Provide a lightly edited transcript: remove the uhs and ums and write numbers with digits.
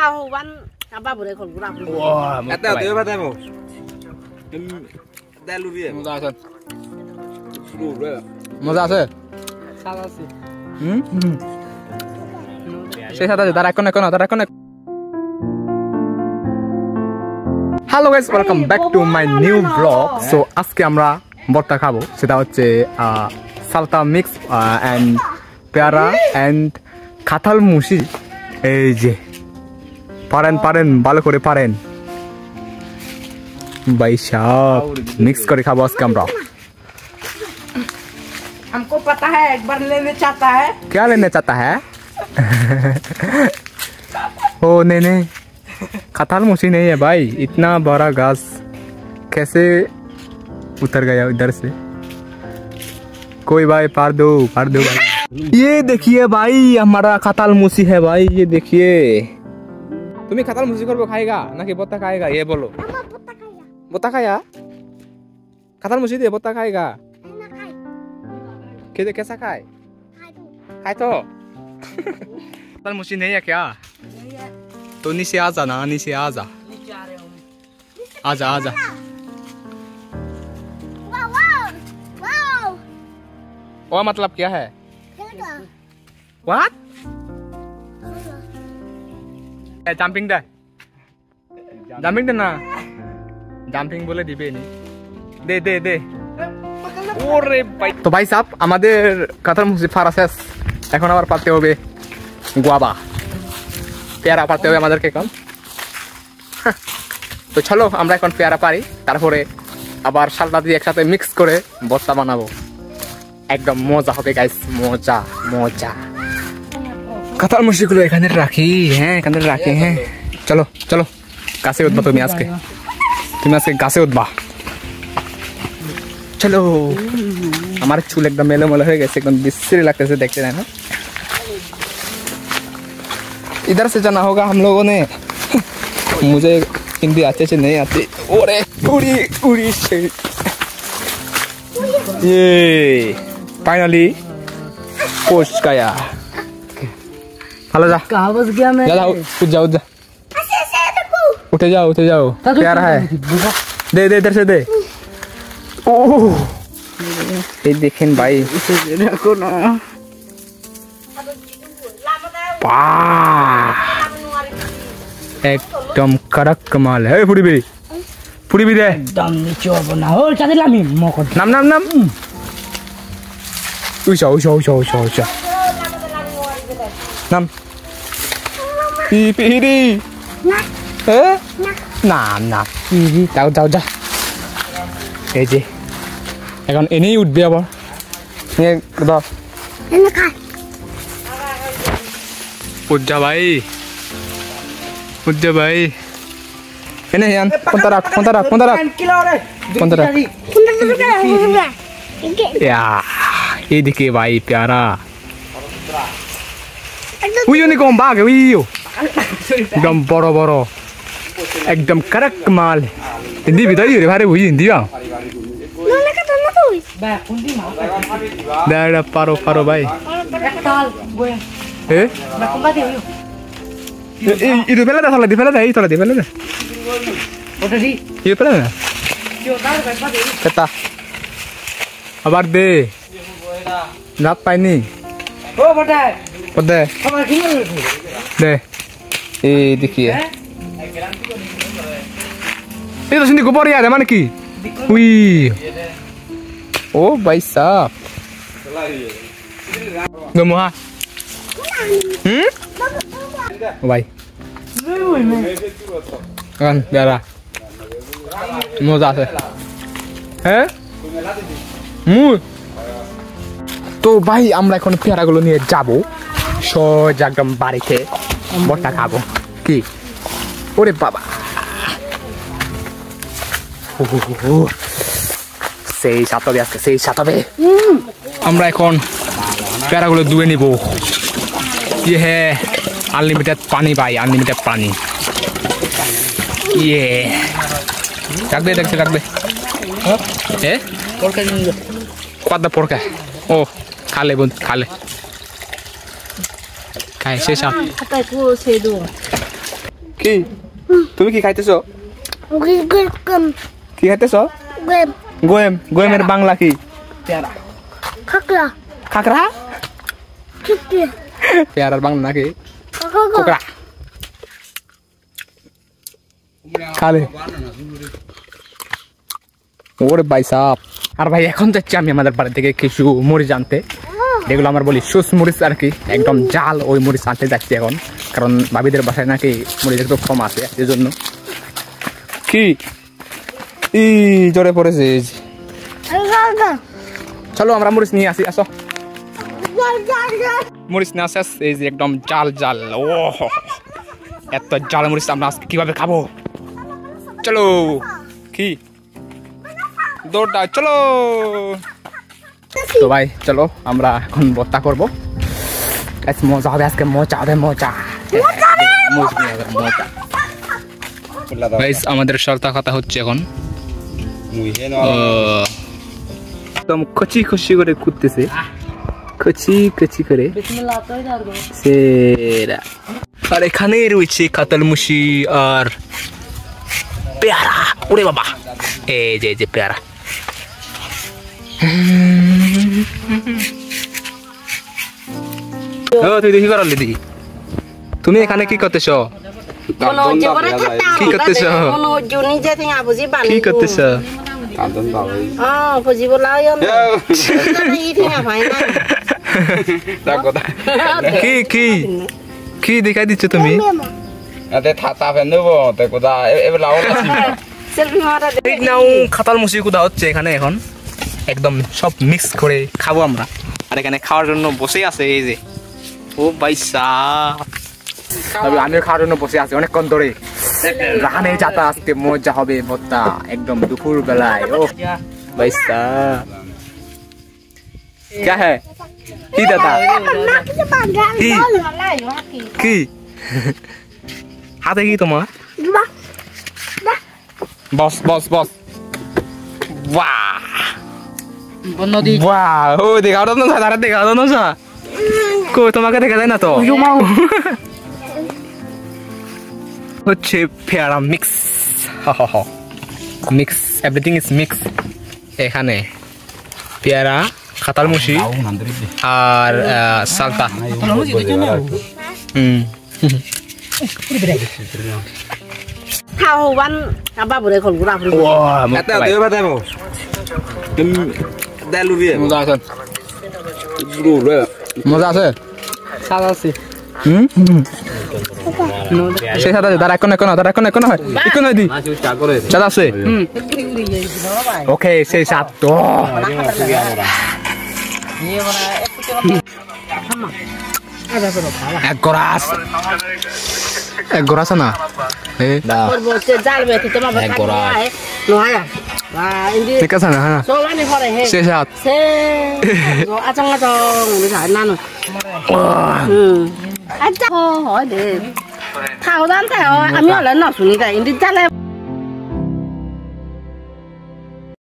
খাও বান কাবা বরে কল গুড়া Wah, Kata tuh apa tamu? Dalu dia. Masa আছে Dulu. মজা আছে সাদা আছে সেই সাথে তারা কোন hello guys welcome back to my new blog so আজকে আমরা ভর্তা খাবো সেটা হচ্ছে সালতা মিক্স এন্ড পেয়ারা এন্ড কাঁঠাল মুসি এই যে পারেন ভালো করে পারেন ভাই সাহেব মিক্স করে খাবো আজকে আমরা हमको पता है एक बार लेने चाहता है क्या लेना चाहता है ओ नहीं कटहल मुसी नहीं है भाई इतना बड़ा घास कैसे उतर गया इधर से कोई भाई पार दो भाई ये देखिए भाई हमारा कटहल मुसी है भाई ये देखिए तुम्हें कटहल मुसी करबो खाएगा ना कि बोता खाएगा ये बोलो बोता खाया कटहल मुसी दे बोता खाएगा कैसा खाए खाए तो कटहल मुसी नहीं है क्या तो नीचे आ जा ना नीचे आ जा आजा वो मतलब क्या है व्हाट जंपिंग दे ना जंपिंग बोले दिबे नहीं दे ওরে ভাই তো ভাই সাহেব আমাদের কাঁঠাল মুসি ফারা শেষ এখন আবার পাতে হবে গোয়াবা পেয়ারা পাতে হবে আমাদেরকে এখন তো চলো আমরা এখন পেয়ারা পারি তারপরে আবার সালটা দিয়ে একসাথে মিক্স করে ভর্তা বানাবো একদম মজা হবে গাইস মজা কাঁঠাল মুসিগুলো এখানে রাখি হ্যাঁ চলো গাছে উঠবা তুমি আজকে গাছে উঠবা चलो हमारे चूल एकदम मेले हो गए एकदम बिस्सी लगते से देखते रहे ना इधर से जाना होगा हम लोगों ने मुझे हिंदी अच्छे से नहीं आती ओरे उड़ी ये फाइनली पहुंच गया हेलो जा कहां बस गया मैं उठ जा उठे जाओ प्यारा है दे इधर से दे ओह ये देखें भाई देखो ना एकदम कड़क कमाल है पुड़ी भी दे एकदम नीचे बना हो चादर लामी मको नाम उषा नाम पीरी ना पीरी जाओ এই যে এখন এনেই উঠবে আবার উঠ যা ভাই এনে ইয়ান কোনটা রাখ এইদিকে ভাই প্যারা উইও নি কম বাঘ উইও একদম বড় একদম কারেক্ট মাল হিন্দি বিদায় রে ভারে বুঝি হিন্দি দাঁড়া পারো ভাই itu pela dah salah di pela dah itu pela dah kata abar de ngapa ini pada deh देखिए itu sini kubur ya ada mana ki wih oh भाई साहब nggak mau भाई kan biara মজা আছে হ্যাঁ তো ভাই আমরা এখন পেয়ারাগুলো নিয়ে যাবো সোজা একদম বাড়িতে ভর্তা খাবো কি ওরে বাবা সেই সাথে আমরা এখন পেয়ারাগুলো ধুয়ে নিব ये है अनलिमिटेड पानी भाई अनलिमिटेड पानी ये रख दे porca oh khale bun khale kai se sa কি তুমি কি খাইতেছো কি খাইতেছো গোয়েম গোয়েমের বাংলা কি प्यारा খাকরা পেয়ারার বাংলা নাকি কোকড়া খালে ওরে ভাই সাপ আর ভাই এখন যাচ্ছি আমি আমাদের বাড়ি থেকে কিছু মরিচ আনতে যেগুলো আমরা বলি সুস মরিচ আর কি একদম জাল ওই মরিচ আনতে যাচ্ছি এখন কারণ ভাবিদের বাসায় নাকি মরিচ একটু কম আছে এই জন্য কি ই জোরে পড়েছে চলো আমরা মরিচ নিয়ে আসি আসো মরিচ নিয়ে আসে এই যে একদম জাল জাল ও এত জাল মরিচ আমরা আজকে কিভাবে খাবো চলো কি দৌড়টা চলো তো ভাই চলো আমরা এখন ভর্তা করবো মজা হবে আজকে মজা হবে মজা আমাদের সর্তা কথা হচ্ছে এখন একদম কচি কচি করে কুদতেছে কচি কচি করে সেরা আর এখানে রয়েছে কাতল মুশি আর পেয়ারা ওরে বাবা এই যে পেয়ারা তুই দেখি করালি দেখি তুমি এখানে কি করতেছ কি করতেছ কি করতেছ কি কি কি দেখাই দিচ্ছ তুমি খাতাল মুসি কোথা হচ্ছে এখানে এখন একদম সব মিক্স করে খাবো আমরা আর এখানে খাওয়ার জন্য বসে আছে এই যে ও ভাই সাহ আমিও খাওয়ার জন্য বসে আছি অনেকক্ষণ ধরে রানে যাতা আজকে মজা হবে ভর্তা একদম দুপুর বেলায় ও ভাই সাহ क्या है কি দাদা কি হাতে কি তোমার বস বস বস বাহ বাহ ও দেখাও না দাদা দেখাও না কো তোমাকে দেখা যায় না তো হচ্ছে পেয়ারা mix mix everything is mix এখানে পেয়ারা খাতাল মুশি আর সালতা মজা আছে সাদা আছে সে সাদা আছে দাঁড়া এখন দি সাদা আছে ওকে সেই সাত তো এক গরাস না ঠিক আছে না হ্যাঁ সে সাত hỏi để thao đan theo anh nhớ là nó xuống cái đi ra